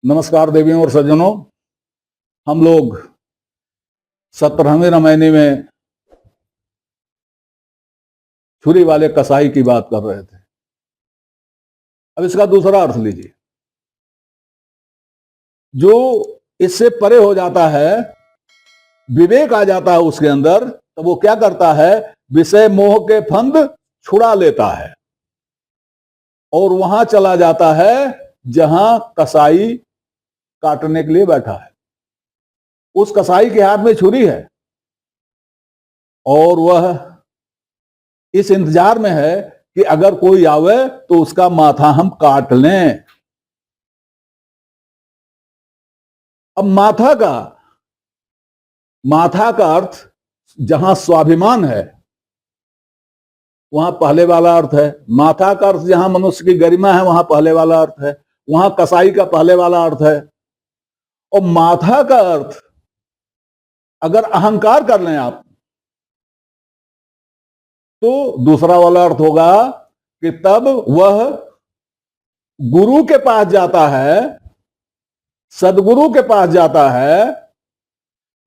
नमस्कार देवियों और सज्जनों, हम लोग 17वें रामायणी में छुरी वाले कसाई की बात कर रहे थे। अब इसका दूसरा अर्थ लीजिए। जो इससे परे हो जाता है, विवेक आ जाता है उसके अंदर, तो वो क्या करता है, विषय मोह के फंद छुड़ा लेता है और वहां चला जाता है जहां कसाई काटने के लिए बैठा है। उस कसाई के हाथ में छुरी है और वह इस इंतजार में है कि अगर कोई आवे तो उसका माथा हम काट लें। अब माथा का अर्थ जहां स्वाभिमान है वहां पहले वाला अर्थ है। माथा का अर्थ जहां मनुष्य की गरिमा है वहां पहले वाला अर्थ है। वहां कसाई का पहले वाला अर्थ है। और माथा का अर्थ अगर अहंकार कर लें आप तो दूसरा वाला अर्थ होगा कि तब वह गुरु के पास जाता है, सदगुरु के पास जाता है,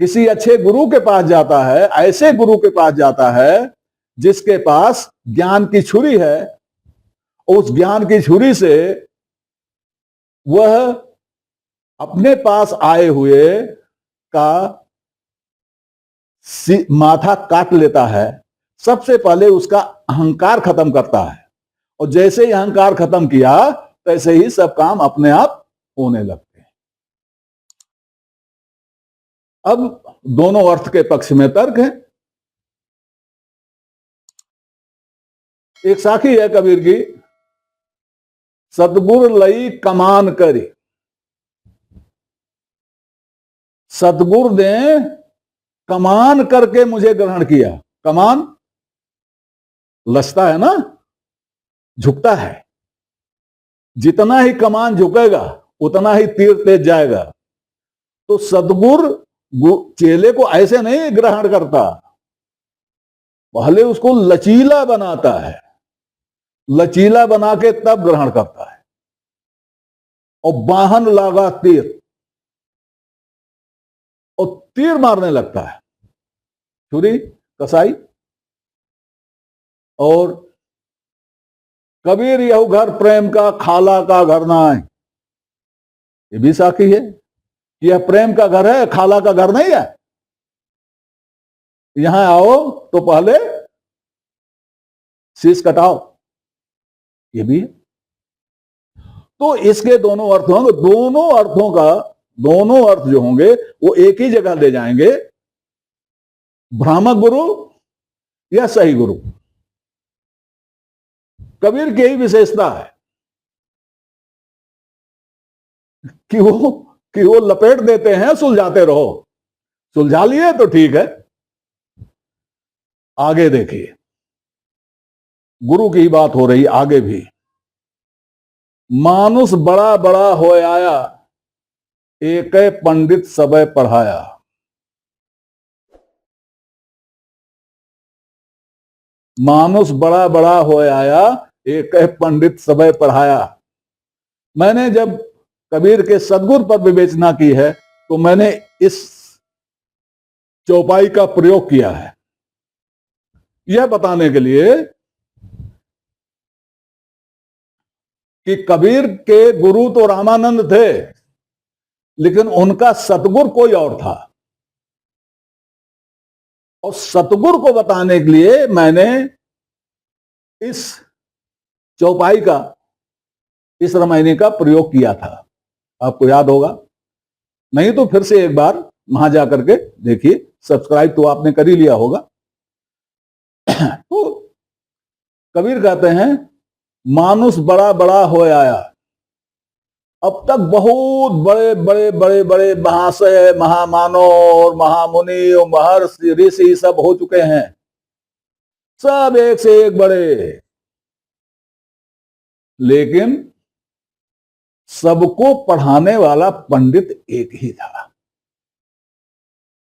किसी अच्छे गुरु के पास जाता है, ऐसे गुरु के पास जाता है जिसके पास ज्ञान की छुरी है। उस ज्ञान की छुरी से वह अपने पास आए हुए का माथा काट लेता है। सबसे पहले उसका अहंकार खत्म करता है और जैसे ही अहंकार खत्म किया तैसे ही सब काम अपने आप होने लगते हैं। अब दोनों अर्थ के पक्ष में तर्क है। एक साखी है कबीर की, सतगुर लई कमान करी। सतगुर ने कमान करके मुझे ग्रहण किया। कमान लचता है ना, झुकता है। जितना ही कमान झुकेगा उतना ही तीर तेज जाएगा। तो सतगुर चेले को ऐसे नहीं ग्रहण करता, पहले उसको लचीला बनाता है, लचीला बना के तब ग्रहण करता है। और बाहन लागा तीर, और तीर मारने लगता है छुरी कसाई। और कबीर यह घर प्रेम का खाला का घर ना है। ये भी साखी है कि यह प्रेम का घर है, खाला का घर नहीं है। यहां आओ तो पहले शीश कटाओ, ये भी है। तो इसके दोनों अर्थ होंगे। दोनों अर्थ जो होंगे वो एक ही जगह ले जाएंगे, भ्रामक गुरु या सही गुरु। कबीर की यही विशेषता है कि वो लपेट देते हैं, सुलझाते रहो। सुलझा लिए तो ठीक है, आगे देखिए। गुरु की बात हो रही आगे भी। मानुष बड़ा बड़ा हो आया, एक पंडित सबे पढ़ाया। मानुष बड़ा बड़ा हो आया, एक पंडित सबे पढ़ाया। मैंने जब कबीर के सदगुर पर विवेचना की है तो मैंने इस चौपाई का प्रयोग किया है यह बताने के लिए कि कबीर के गुरु तो रामानंद थे, लेकिन उनका सतगुर कोई और था। और सतगुर को बताने के लिए मैंने इस चौपाई का, इस रामायणी का प्रयोग किया था। आपको याद होगा, नहीं तो फिर से एक बार वहां जाकर के देखिए। सब्सक्राइब तो आपने कर ही लिया होगा। तो कबीर कहते हैं मानुष बड़ा बड़ा हो आया। अब तक बहुत बड़े बड़े बड़े बड़े महाशय, महामानव और महामुनि और महर्षि ऋषि सब हो चुके हैं, सब एक से एक बड़े। लेकिन सबको पढ़ाने वाला पंडित एक ही था।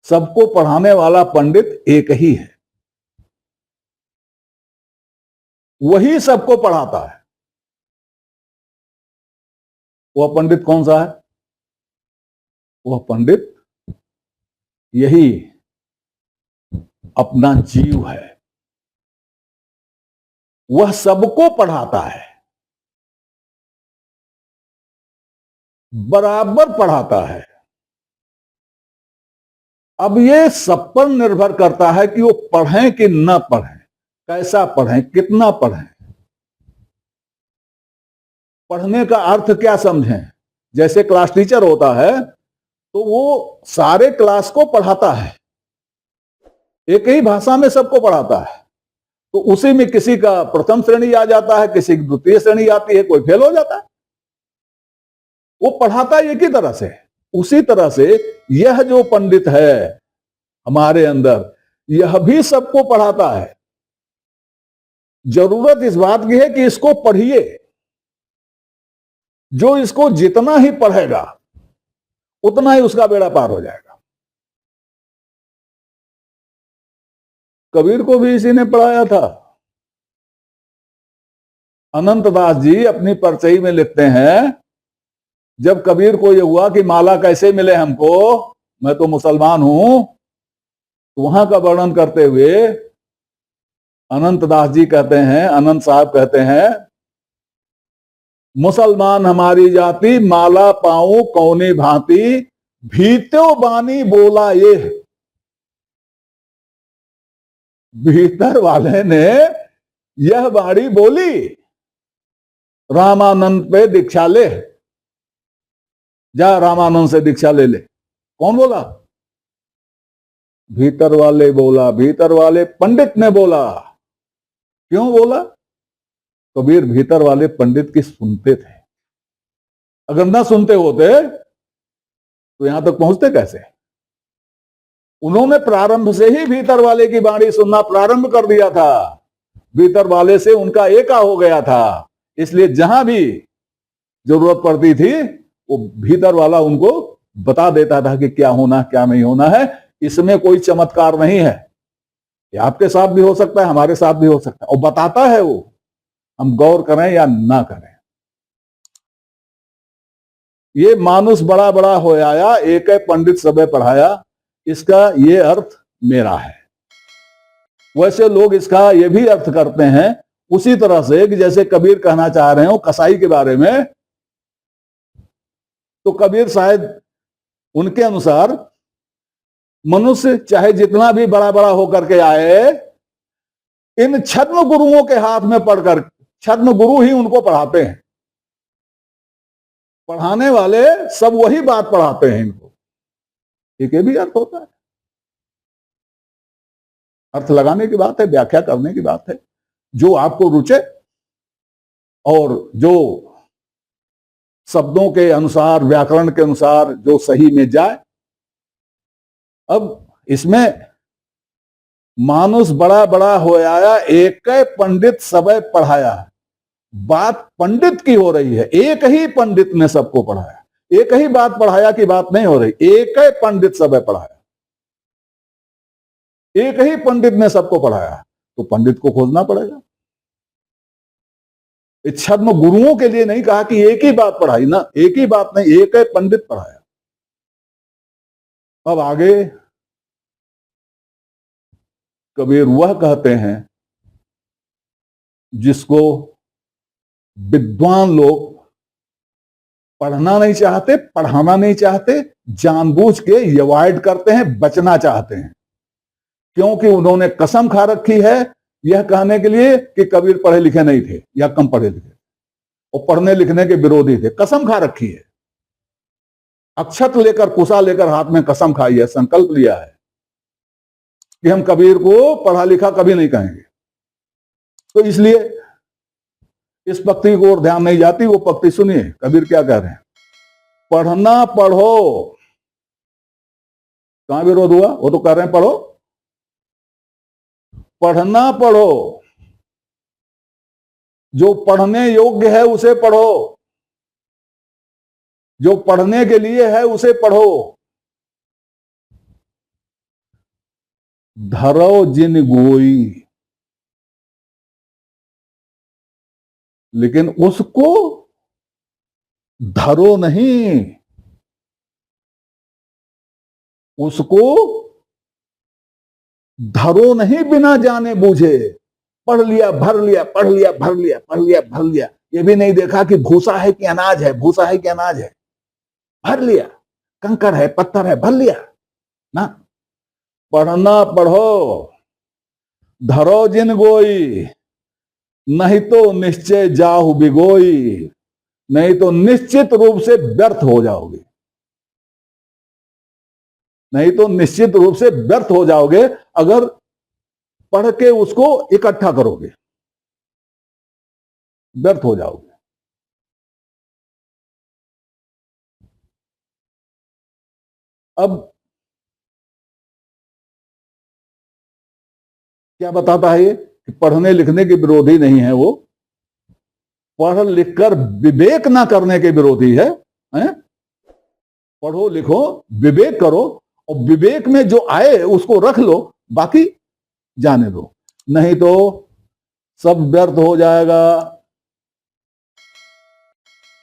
सबको पढ़ाने वाला पंडित एक ही है, वही सबको पढ़ाता है। वह पंडित कौन सा है? वह पंडित यही अपना जीव है। वह सबको पढ़ाता है, बराबर पढ़ाता है। अब ये सब पर निर्भर करता है कि वो पढ़ें कि न पढ़ें, कैसा पढ़ें, कितना पढ़ें, पढ़ने का अर्थ क्या समझें। जैसे क्लास टीचर होता है तो वो सारे क्लास को पढ़ाता है, एक ही भाषा में सबको पढ़ाता है। तो उसी में किसी का प्रथम श्रेणी आ जाता है, किसी की द्वितीय श्रेणी आती है, कोई फेल हो जाता है। वो पढ़ाता है एक ही तरह से। उसी तरह से यह जो पंडित है हमारे अंदर, यह भी सबको पढ़ाता है। जरूरत इस बात की है कि इसको पढ़िए। जो इसको जितना ही पढ़ेगा उतना ही उसका बेड़ा पार हो जाएगा। कबीर को भी इसी ने पढ़ाया था। अनंतदास जी अपनी परचई में लिखते हैं, जब कबीर को यह हुआ कि माला कैसे मिले हमको, मैं तो मुसलमान हूं, तो वहां का वर्णन करते हुए अनंतदास जी कहते हैं, अनंत साहब कहते हैं, मुसलमान हमारी जाति, माला पाऊं कौनी भांति, भीत्यो बानी बोला ये। भीतर वाले ने यह बाणी बोली, रामानंद पे दीक्षा ले, जा रामानंद से दीक्षा ले ले। कौन बोला? भीतर वाले बोला, भीतर वाले पंडित ने बोला। क्यों बोला? कबीर भीतर वाले पंडित की सुनते थे। अगर ना सुनते होते तो यहां तक पहुंचते कैसे? उन्होंने प्रारंभ से ही भीतर वाले की वाणी सुनना प्रारंभ कर दिया था। भीतर वाले से उनका एका हो गया था। इसलिए जहां भी जरूरत पड़ती थी वो भीतर वाला उनको बता देता था कि क्या होना क्या नहीं होना है। इसमें कोई चमत्कार नहीं है। ये आपके साथ भी हो सकता है, हमारे साथ भी हो सकता है, और बताता है वो, हम गौर करें या ना करें। ये मानुष बड़ा बड़ा हो आया, एक है पंडित सबे पढ़ाया, इसका ये अर्थ मेरा है। वैसे लोग इसका ये भी अर्थ करते हैं उसी तरह से कि जैसे कबीर कहना चाह रहे हो कसाई के बारे में, तो कबीर शायद उनके अनुसार मनुष्य चाहे जितना भी बड़ा बड़ा होकर के आए, इन छद्म गुरुओं के हाथ में पढ़कर, छद्म गुरु ही उनको पढ़ाते हैं। पढ़ाने वाले सब वही बात पढ़ाते हैं इनको। एक ये भी अर्थ होता है। अर्थ लगाने की बात है, व्याख्या करने की बात है, जो आपको रुचे और जो शब्दों के अनुसार, व्याकरण के अनुसार जो सही में जाए। अब इसमें मानुष बड़ा बड़ा हो आया, एक पंडित सबे पढ़ाया। बात पंडित की हो रही है, एक ही पंडित ने सबको पढ़ाया। एक ही बात पढ़ाया की बात नहीं हो रही, एक पंडित सबे पढ़ाया, एक ही पंडित ने सबको पढ़ाया। तो पंडित को खोजना पड़ेगा। छद्म गुरुओं के लिए नहीं कहा कि एक ही बात पढ़ाई ना, एक ही बात नहीं, एक है पंडित पढ़ाया। अब आगे कबीर वह कहते हैं जिसको विद्वान लोग पढ़ना नहीं चाहते, पढ़ाना नहीं चाहते, जानबूझ के अवॉइड करते हैं, बचना चाहते हैं, क्योंकि उन्होंने कसम खा रखी है यह कहने के लिए कि कबीर पढ़े लिखे नहीं थे या कम पढ़े लिखे, और पढ़ने लिखने के विरोधी थे। कसम खा रखी है, अक्षत लेकर, कुशा लेकर हाथ में कसम खाई है, संकल्प लिया है कि हम कबीर को पढ़ा लिखा कभी नहीं कहेंगे। तो इसलिए इस पंक्ति को और ध्यान नहीं जाती। वो पंक्ति सुनिए कबीर क्या कह रहे हैं, पढ़ना पढ़ो। कहां विरोध हुआ? वो तो कह रहे हैं पढ़ो, पढ़ना पढ़ो, जो पढ़ने योग्य है उसे पढ़ो, जो पढ़ने के लिए है उसे पढ़ो। धरो जिन गोई, लेकिन उसको धरो नहीं, उसको धरो नहीं बिना जाने बूझे। पढ़ लिया, भर लिया, पढ़ लिया, भर लिया, पढ़ लिया, भर लिया, ये भी नहीं देखा कि भूसा है कि अनाज है, भूसा है कि अनाज है, भर लिया, कंकड़ है, पत्थर है, भर लिया ना। पढ़ना पढ़ो, धरो जिन गोई, नहीं तो निश्चय जाहु बिगोई, नहीं तो निश्चित रूप से व्यर्थ हो जाओगे, नहीं तो निश्चित रूप से व्यर्थ हो जाओगे अगर पढ़ के उसको इकट्ठा करोगे, व्यर्थ हो जाओगे। अब क्या बताता है ये कि पढ़ने लिखने के विरोधी नहीं है वो, पढ़ लिखकर विवेक ना करने के विरोधी है, हैं? पढ़ो लिखो, विवेक करो, और विवेक में जो आए उसको रख लो, बाकी जाने दो, नहीं तो सब व्यर्थ हो जाएगा।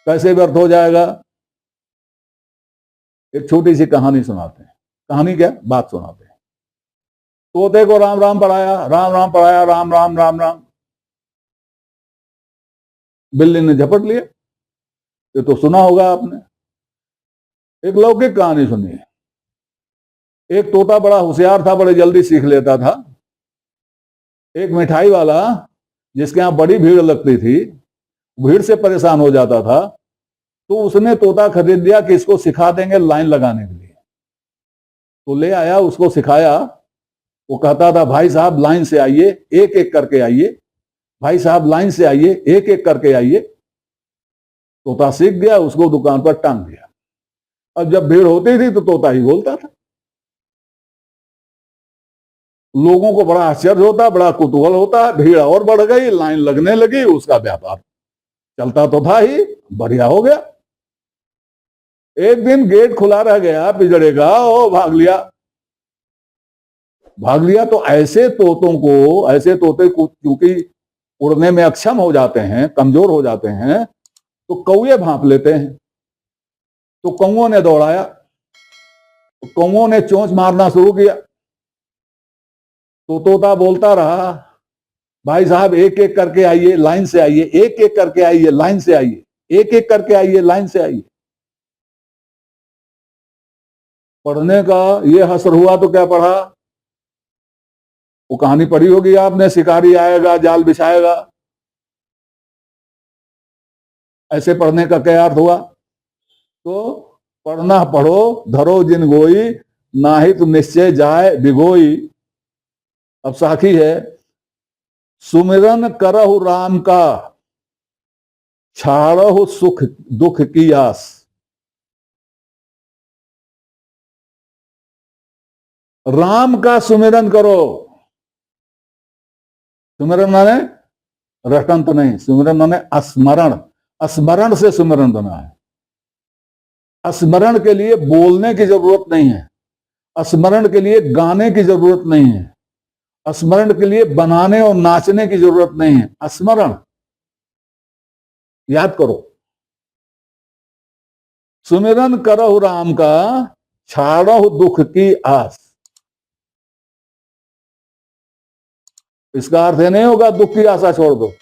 कैसे व्यर्थ हो जाएगा? एक छोटी सी कहानी सुनाते हैं। कहानी क्या? बात सुनाते हैं। तोते को राम राम पढ़ाया, राम राम पढ़ाया, राम राम राम राम, बिल्ली ने झपट लिया। ये तो सुना होगा आपने। एक लौकिक कहानी सुनिए। एक तोता बड़ा होशियार था, बड़े जल्दी सीख लेता था। एक मिठाई वाला जिसके यहां बड़ी भीड़ लगती थी, भीड़ से परेशान हो जाता था, तो उसने तोता खरीद लिया कि इसको सिखा देंगे लाइन लगाने के लिए। तो ले आया, उसको सिखाया। वो कहता था, भाई साहब लाइन से आइए, एक एक करके आइए, भाई साहब लाइन से आइए, एक एक करके आइए। तोता सीख गया, उसको दुकान पर टांग दिया। अब जब भीड़ होती थी तो तोता ही बोलता था। लोगों को बड़ा आश्चर्य होता, बड़ा कुतूहल होता, भीड़ और बढ़ गई, लाइन लगने लगी, उसका व्यापार चलता तो था ही, बढ़िया हो गया। एक दिन गेट खुला रह गया पिंजड़े का, ओ भाग लिया। भाग लिया तो ऐसे तोतों को, ऐसे तोते को क्योंकि उड़ने में अक्षम हो जाते हैं, कमजोर हो जाते हैं, तो कौए भांप लेते हैं। तो कौओं ने दौड़ाया, तो कौओं ने चोंच मारना शुरू किया। तो तोता बोलता रहा, भाई साहब एक एक करके आइए, लाइन से आइए, एक एक करके आइए, लाइन से आइए, एक एक करके आइए, लाइन से आइए। पढ़ने का ये असर हुआ तो क्या पढ़ा? वो कहानी पढ़ी होगी आपने, शिकारी आएगा जाल बिछाएगा। ऐसे पढ़ने का क्या अर्थ हुआ? तो पढ़ना पढ़ो, धरो जिन गोई, नाहित निश्चय जाए बिगोई। अब साखी है, सुमिरन करहु राम का, छाड़हु सुख दुख की आस। राम का सुमिरन करो। सुमिरन माने रटंत नहीं, सुमिरन माने स्मरण, स्मरण से सुमिरन बना है। स्मरण के लिए बोलने की जरूरत नहीं है, स्मरण के लिए गाने की जरूरत नहीं है, स्मरण के लिए बनाने और नाचने की जरूरत नहीं है। स्मरण याद करो। सुमिरन करहु राम का, छाड़हु दुख की आस। इसका अर्थ ये नहीं होगा दुख की आशा छोड़ दो।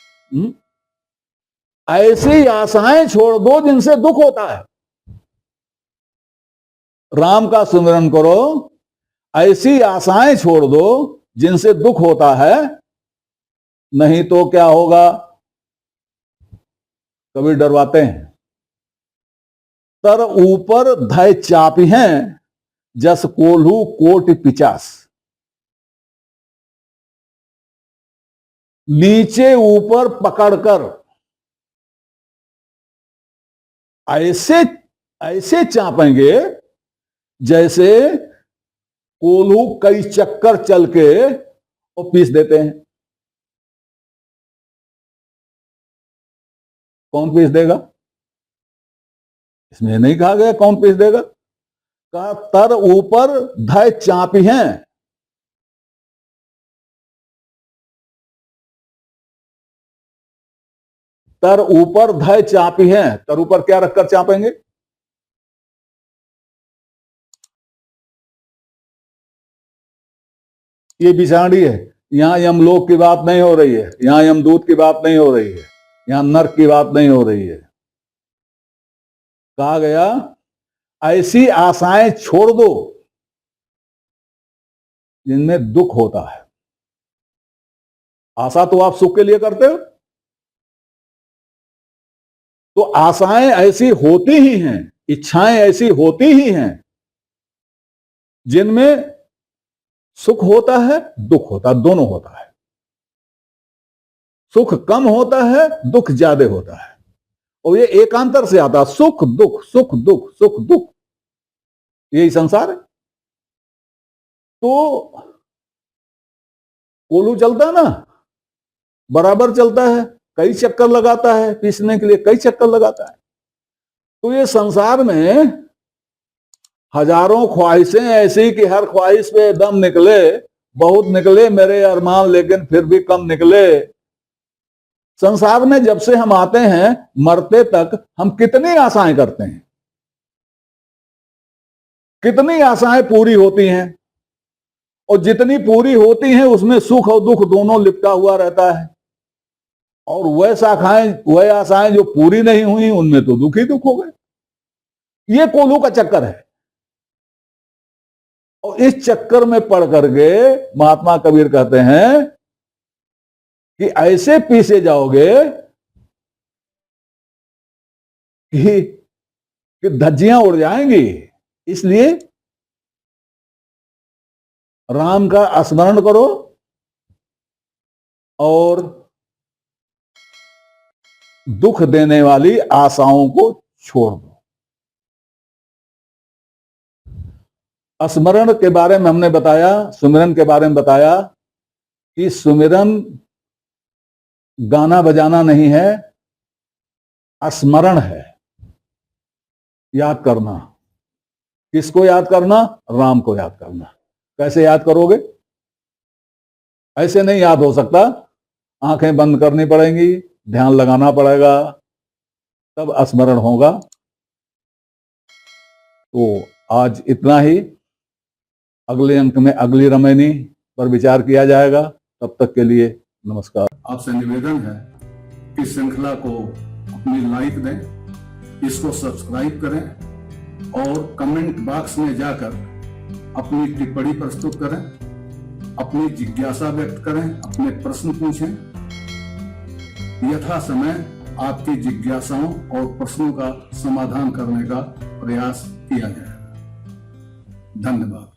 ऐसी आशाएं छोड़ दो जिनसे दुख होता है। राम का सुमिरन करो, ऐसी आशाएं छोड़ दो जिनसे दुख होता है, नहीं तो क्या होगा? कभी डरवाते हैं, तर ऊपर धय चापी हैं, जस कोल्हू कोट पिचास। नीचे ऊपर पकड़कर ऐसे ऐसे चापेंगे जैसे कोल्हू कई चक्कर चल के और पीस देते हैं। कौन पीस देगा? इसमें नहीं कहा गया कौन पीस देगा, कहा तर ऊपर धय चापी हैं। तर ऊपर धय चापी हैं, तर ऊपर क्या रखकर चापेंगे? ये बिछाड़ी है, यहां यमलोक की बात नहीं हो रही है, यहां यमदूत की बात नहीं हो रही है, यहां नरक की बात नहीं हो रही है। कहा गया ऐसी आशाएं छोड़ दो जिनमें दुख होता है। आशा तो आप सुख के लिए करते हो, तो आशाएं ऐसी होती ही हैं, इच्छाएं ऐसी होती ही हैं जिनमें सुख होता है, दुख होता है, दोनों होता है। सुख कम होता है, दुख ज्यादा होता है, और ये एकांतर से आता है, सुख दुख सुख दुख सुख दुख, यही संसार है। तो कोलू चलता है ना, बराबर चलता है, कई चक्कर लगाता है, पीसने के लिए कई चक्कर लगाता है। तो ये संसार में हजारों ख्वाहिशें ऐसी कि हर ख्वाहिश पे दम निकले, बहुत निकले मेरे अरमान लेकिन फिर भी कम निकले। संसार में जब से हम आते हैं मरते तक हम कितनी आशाएं करते हैं, कितनी आशाएं पूरी होती हैं, और जितनी पूरी होती हैं उसमें सुख और दुख दोनों लिपटा हुआ रहता है। और वह आशाएं जो पूरी नहीं हुई उनमें तो दुख ही दुख हो गए। ये कोलू का चक्कर है, और इस चक्कर में पड़ करके महात्मा कबीर कहते हैं कि ऐसे पीसे जाओगे कि धज्जियां उड़ जाएंगी। इसलिए राम का स्मरण करो और दुख देने वाली आशाओं को छोड़ दो। स्मरण के बारे में हमने बताया, सुमिरन के बारे में बताया कि सुमिरन गाना बजाना नहीं है, स्मरण है, याद करना। किसको याद करना? राम को याद करना। कैसे याद करोगे? ऐसे नहीं याद हो सकता, आंखें बंद करनी पड़ेंगी, ध्यान लगाना पड़ेगा, तब स्मरण होगा। तो आज इतना ही, अगले अंक में अगली रामायणी पर विचार किया जाएगा। तब तक के लिए नमस्कार। आपसे निवेदन है कि श्रृंखला को अपनी लाइक दें, इसको सब्सक्राइब करें और कमेंट बॉक्स में जाकर अपनी टिप्पणी प्रस्तुत करें, अपनी जिज्ञासा व्यक्त करें, अपने प्रश्न पूछें। यथा समय आपकी जिज्ञासाओं और प्रश्नों का समाधान करने का प्रयास किया जाएगा। धन्यवाद।